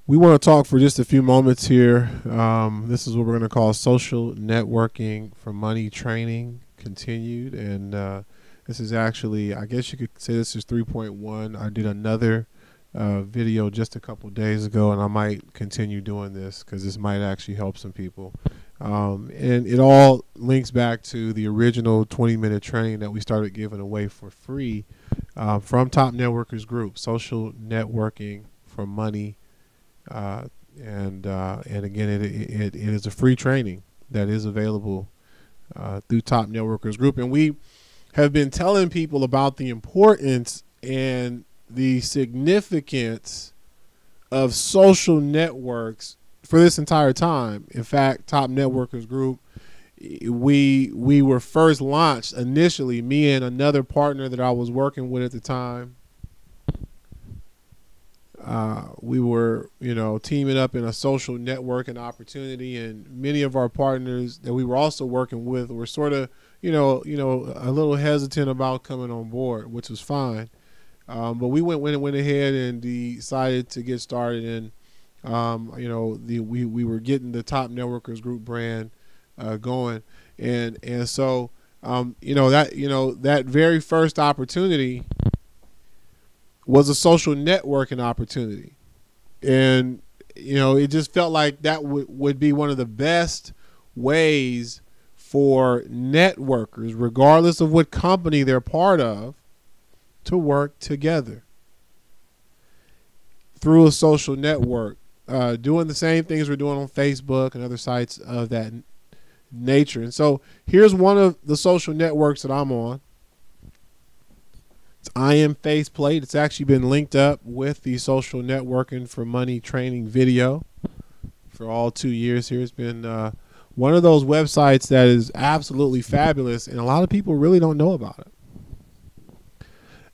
We want to talk for just a few moments here. This is what we're going to call social networking for money training continued. And this is actually, I guess you could say this is 3.1. I did another video just a couple days ago, and I might continue doing this because this might actually help some people. And it all links back to the original 20-minute training that we started giving away for free from TopNetworkersGroup, social networking for money. And again, it is a free training that is available through TopNetworkersGroup, and we have been telling people about the importance and the significance of social networks for this entire time. In fact, TopNetworkersGroup, we were first launched initially, me and another partner that I was working with at the time. We were, teaming up in a social networking opportunity, and many of our partners that we were also working with were sort of, a little hesitant about coming on board, which was fine. But we went ahead and decided to get started, and we were getting the TopNetworkersGroup brand going, and so that very first opportunity was a social networking opportunity. And, it just felt like that would be one of the best ways for networkers, regardless of what company they're part of, to work together through a social network, doing the same things we're doing on Facebook and other sites of that nature. And so here's one of the social networks that I'm on. I am faceplate. It's actually been linked up with the social networking for money training video for all 2 years here. It's been one of those websites that is absolutely fabulous, and a lot of people really don't know about it.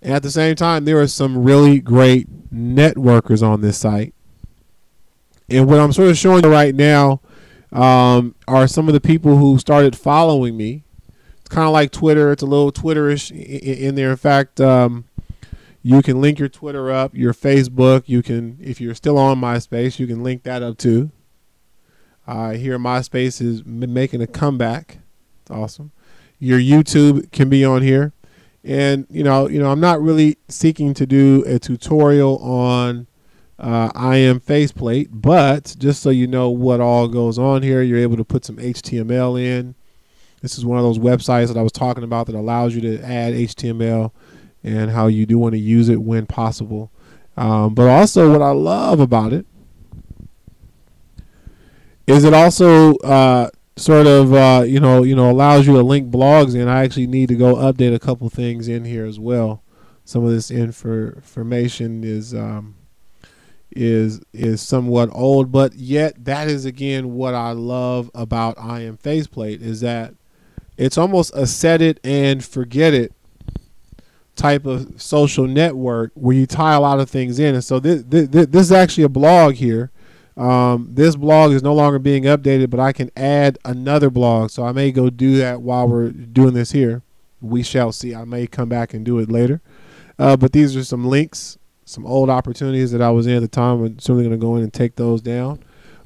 And at the same time, there are some really great networkers on this site. And what I'm sort of showing you right now are some of the people who started following me. Kind of like Twitter. It's a little Twitterish in there. In fact, you can link your Twitter up, your Facebook. You can, if you're still on MySpace, you can link that up too. Here MySpace is making a comeback. It's awesome. Your YouTube can be on here, and I'm not really seeking to do a tutorial on I am faceplate, but just so you know what all goes on here, you're able to put some HTML in. This is one of those websites that I was talking about that allows you to add HTML and how you do want to use it when possible. But also what I love about it is it also allows you to link blogs in. I actually need to go update a couple things in here as well. Some of this information is somewhat old, but yet that is again what I love about I am faceplate, is that it's almost a set it and forget it type of social network where you tie a lot of things in. And so this is actually a blog here. This blog is no longer being updated, but I can add another blog. So I may go do that while we're doing this here. We shall see. I may come back and do it later. But these are some links, some old opportunities that I was in at the time. I'm certainly going to go in and take those down.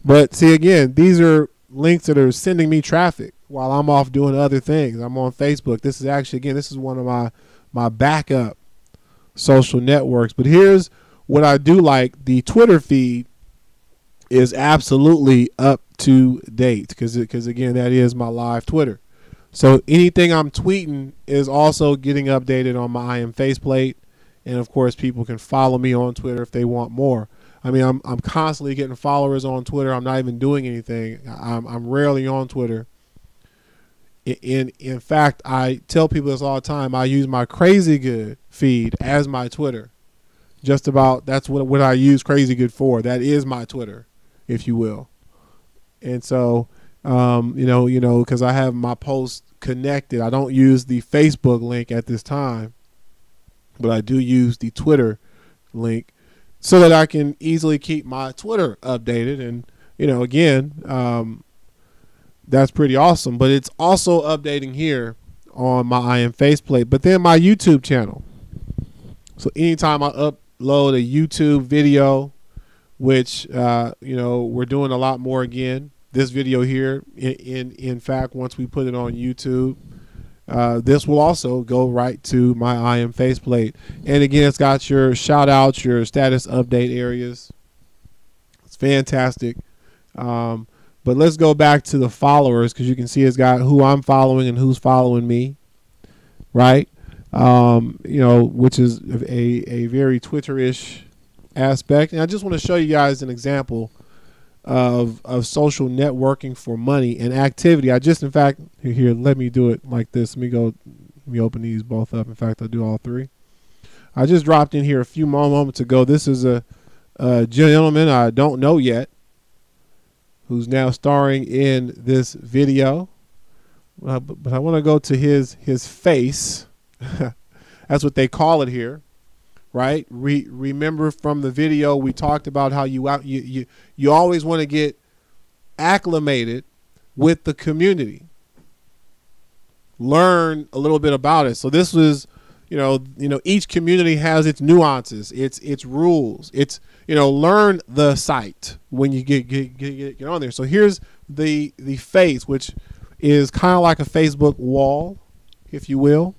But see, again, these are links that are sending me traffic while I'm off doing other things. I'm on Facebook. This is actually, again, this is one of my backup social networks. But here's what I do like. The Twitter feed is absolutely up to date because again, that is my live Twitter. So anything I'm tweeting is also getting updated on my I am faceplate. And of course, people can follow me on Twitter if they want more. I mean, I'm constantly getting followers on Twitter. I'm not even doing anything. I'm rarely on Twitter. In fact, I tell people this all the time. I use my Crazy Good feed as my Twitter. Just about, that's what I use Crazy Good for. That is my Twitter, if you will. And so, because I have my posts connected. I don't use the Facebook link at this time, but I do use the Twitter link so that I can easily keep my Twitter updated. And, again, that's pretty awesome. But it's also updating here on my I am faceplate, but then my YouTube channel. So anytime I upload a YouTube video which we're doing a lot more again. This video here, in fact, once we put it on YouTube, this will also go right to my I Am faceplate. And again, it's got your shout outs, your status update areas. It's fantastic. But let's go back to the followers, because you can see it's got who I'm following and who's following me, right? Which is a very Twitter-ish aspect. And I just want to show you guys an example of social networking for money and activity. I just, in fact, here, let me do it like this. Let me open these both up. In fact, I'll do all three. I just dropped in here a few moments ago. This is a gentleman I don't know yet, who's now starring in this video. But I want to go to his face. That's what they call it here, right? Remember from the video we talked about how you always want to get acclimated with the community, learn a little bit about it. So this was, each community has its nuances, its rules, learn the site when you get on there. So here's the face, which is kind of like a Facebook wall, if you will,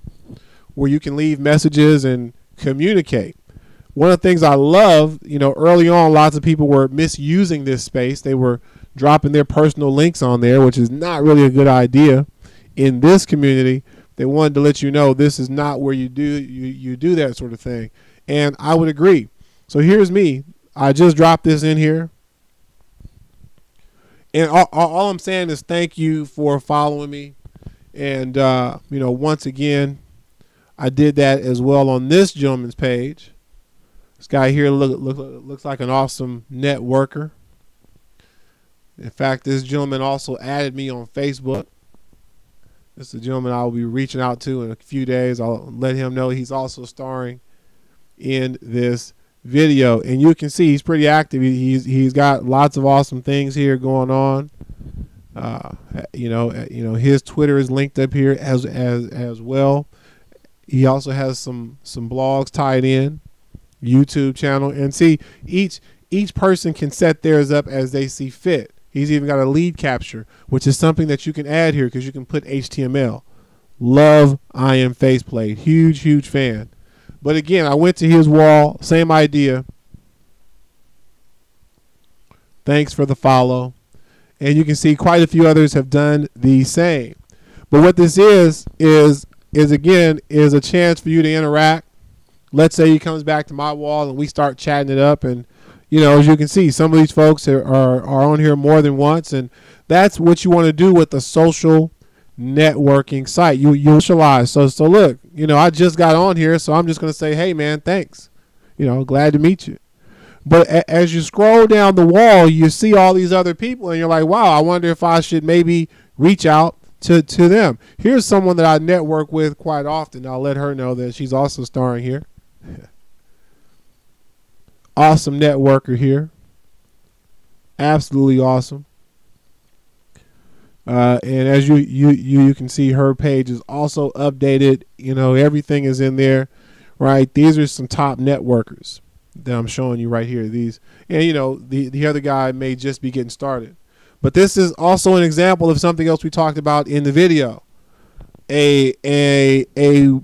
where you can leave messages and communicate. One of the things I love, early on, lots of people were misusing this space. They were dropping their personal links on there, which is not really a good idea in this community. They wanted to let you know this is not where you do that sort of thing. And I would agree. So here's me. I just dropped this in here. And all I'm saying is thank you for following me. And, once again, I did that as well on this gentleman's page. This guy here looks like an awesome networker. In fact, this gentleman also added me on Facebook. This is a gentleman I will be reaching out to in a few days. I'll let him know he's also starring in this video. And you can see he's pretty active. He's got lots of awesome things here going on. His Twitter is linked up here as well. He also has some blogs tied in, YouTube channel, and see each person can set theirs up as they see fit. He's even got a lead capture, which is something that you can add here because you can put HTML. Love I Am faceplate, huge fan. But again, I went to his wall, same idea. Thanks for the follow, and you can see quite a few others have done the same. But what this is again a chance for you to interact. Let's say he comes back to my wall and we start chatting it up, and as you can see, some of these folks are on here more than once, and that's what you want to do with a social networking site. You socialize. So look, I just got on here, so I'm just going to say, hey man, thanks. Glad to meet you. But as you scroll down the wall, you see all these other people, and you're like, wow, I wonder if I should maybe reach out to them. Here's someone that I network with quite often. I'll let her know that she's also starring here. Awesome networker here. Absolutely awesome. And as you can see, her page is also updated. Everything is in there, right? These are some top networkers that I'm showing you right here. These, and the other guy may just be getting started. But this is also an example of something else we talked about in the video. A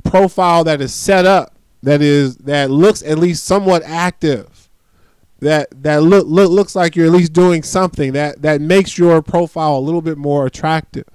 profile that is set up, that looks at least somewhat active, that looks like you're at least doing something that makes your profile a little bit more attractive.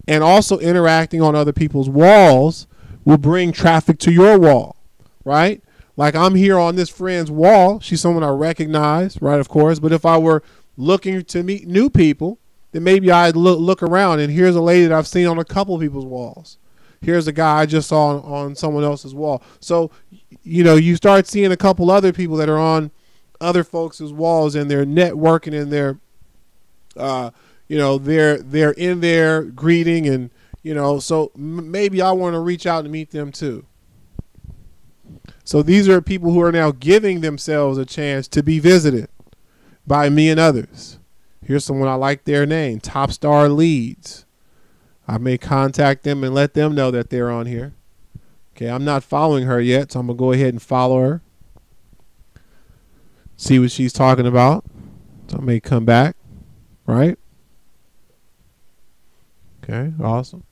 And also interacting on other people's walls will bring traffic to your wall, right? Like I'm here on this friend's wall. She's someone I recognize, right, of course. But if I were looking to meet new people, then maybe I'd look around, and here's a lady that I've seen on a couple of people's walls. Here's a guy I just saw on someone else's wall. So, you start seeing a couple other people that are on other folks' walls, and they're networking, and they're they're in there greeting, and so maybe I want to reach out and meet them too. So these are people who are now giving themselves a chance to be visited by me and others. Here's someone I like their name, Top Star Leads. I may contact them and let them know that they're on here. Okay, I'm not following her yet, so I'm going to go ahead and follow her. see what she's talking about. So I may come back, right? Okay, awesome.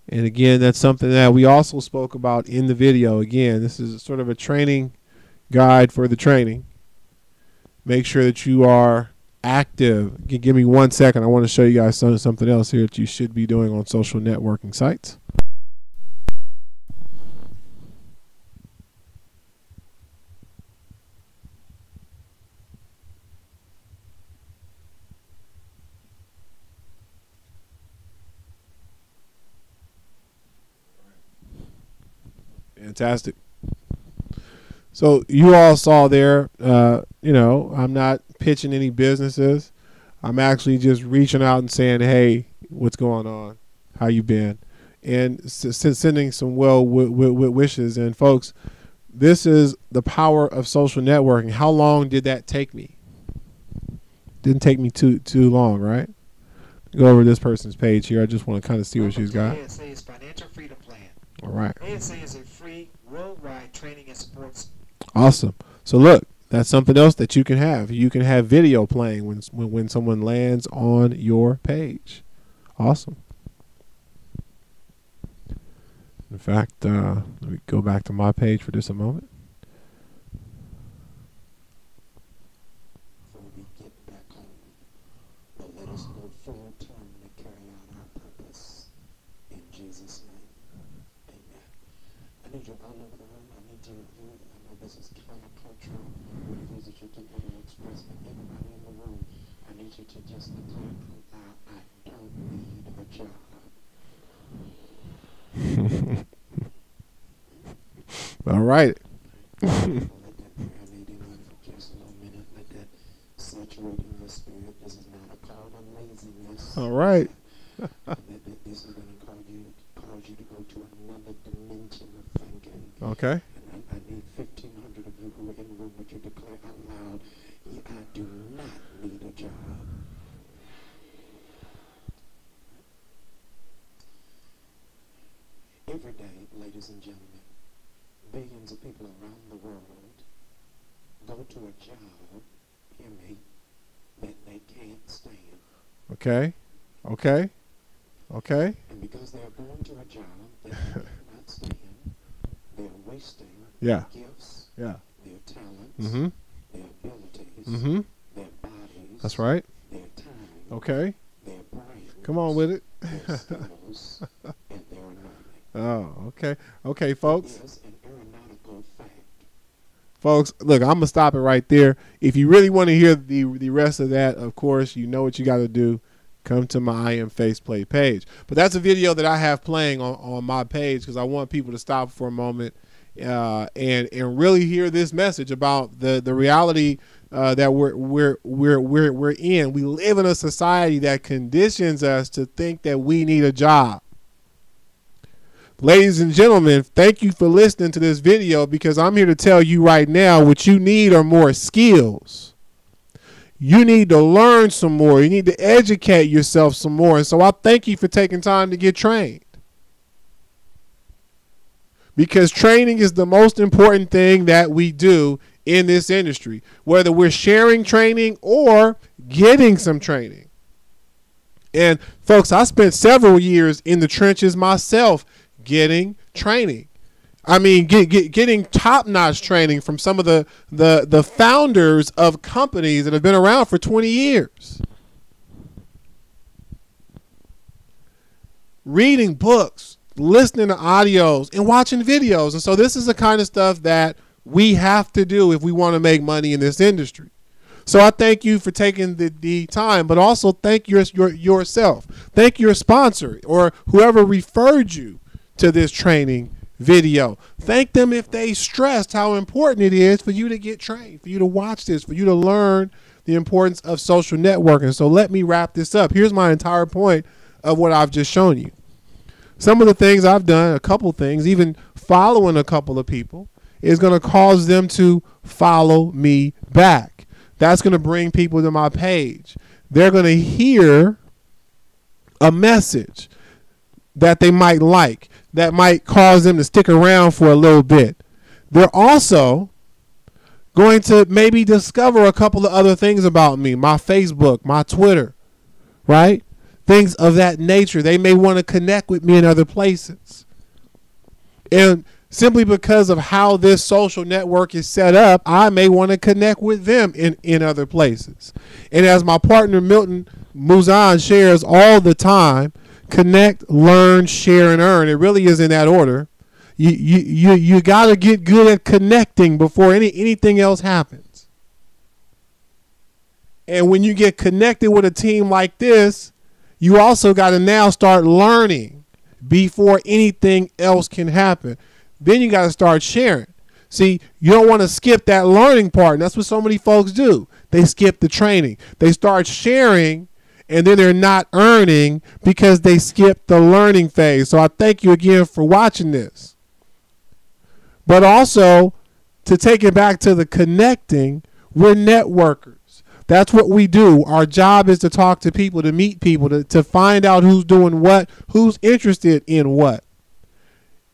And again, that's something that we also spoke about in the video. Again, this is sort of a training guide for the training. Make sure that you are active. Give me 1 second. I want to show you guys something else here that you should be doing on social networking sites. Fantastic. So you all saw there, you know, I'm not pitching any businesses. I'm actually just reaching out and saying, hey, what's going on? How you been? And sending some well wishes. And folks, this is the power of social networking. How long did that take me? Didn't take me too long, right? Go over this person's page here. I just want to kind of see what she's got. ASA's Financial Freedom Plan. All right. ASA is a free worldwide training and support. Awesome. So look, that's something else that you can have. You can have video playing when someone lands on your page. Awesome. In fact, let me go back to my page for just a moment. Before we get back home, but let us go full term to carry out our purpose. In Jesus' name, amen. I need you all over the room. I need you, I know this is countercultural, what it is that you do want to express, but everybody in the room, I need you to just declare out loud, I don't need a job. All right. Let that prayer leading on for just a little minute. Let that saturate in your spirit. This is not a call to laziness. All right. This is going to cause you to go to another dimension of thinking. Okay. And I need 1,500 of you who are in the room. Would you declare out loud, I do not need a job. Every day, ladies and gentlemen, billions of people around the world go to a job, hear me, that they can't stand. Okay. Okay. Okay. And because they're going to a job that they cannot stand, they're wasting Yeah. their gifts, Yeah. their talents, Mm-hmm. their abilities, Mm-hmm. their bodies, That's right. their time, Okay. their brains, Come on with it. their skills, and their anointing. Oh, okay. Okay, folks. It is an aeronautical fact. Folks, look, I'm going to stop it right there. If you really want to hear the rest of that, of course, you know what you got to do. Come to my I Am Faceplate page. But that's a video that I have playing on my page because I want people to stop for a moment and really hear this message about the reality that we're in. We live in a society that conditions us to think that we need a job. Ladies and gentlemen, thank you for listening to this video because I'm here to tell you right now what you need are more skills. You need to learn some more. You need to educate yourself some more. And so I thank you for taking time to get trained. Because training is the most important thing that we do in this industry, whether we're sharing training or getting some training. And folks, I spent several years in the trenches myself getting training. I mean, getting top-notch training from some of the founders of companies that have been around for 20 years. Reading books, listening to audios, and watching videos. And so this is the kind of stuff that we have to do if we want to make money in this industry. So I thank you for taking the time, but also thank yourself. Thank your sponsor or whoever referred you to this training video. Thank them if they stressed how important it is for you to get trained, for you to watch this, for you to learn the importance of social networking. So let me wrap this up. Here's my entire point of what I've just shown you. Some of the things I've done, a couple things, even following a couple of people, is going to cause them to follow me back. That's going to bring people to my page. They're going to hear a message that they might like, that might cause them to stick around for a little bit. They're also going to maybe discover a couple of other things about me, my Facebook, my Twitter, right? Things of that nature. They may want to connect with me in other places. And simply because of how this social network is set up, I may want to connect with them in other places. And as my partner Milton Muzan shares all the time, connect, learn, share, and earn. It really is in that order. You got to get good at connecting before anything else happens. And when you get connected with a team like this, you also got to now start learning before anything else can happen. Then you got to start sharing. See, you don't want to skip that learning part. And that's what so many folks do. They skip the training. They start sharing, and then they're not earning because they skipped the learning phase. So I thank you again for watching this. But also, to take it back to the connecting, we're networkers. That's what we do. Our job is to talk to people, to meet people, to find out who's doing what, who's interested in what.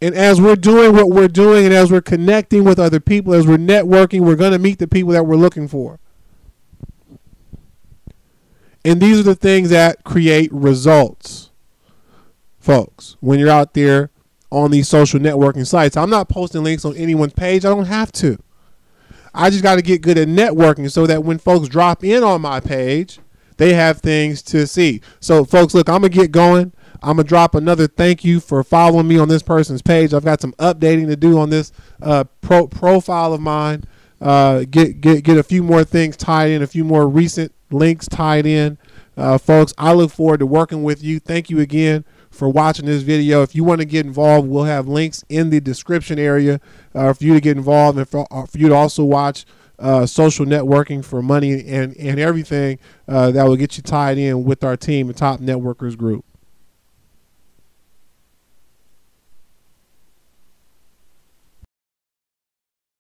And as we're doing what we're doing, and as we're connecting with other people, as we're networking, we're going to meet the people that we're looking for. And these are the things that create results, folks, when you're out there on these social networking sites. I'm not posting links on anyone's page. I don't have to. I just got to get good at networking so that when folks drop in on my page, they have things to see. So, folks, look, I'm going to get going. I'm going to drop another thank you for following me on this person's page. I've got some updating to do on this profile of mine. Get a few more things tied in, a few more recent links tied in. Folks, I look forward to working with you. Thank you again for watching this video. If you want to get involved, we'll have links in the description area for you to get involved, and for you to also watch social networking for money and everything that will get you tied in with our team, the Top Networkers Group.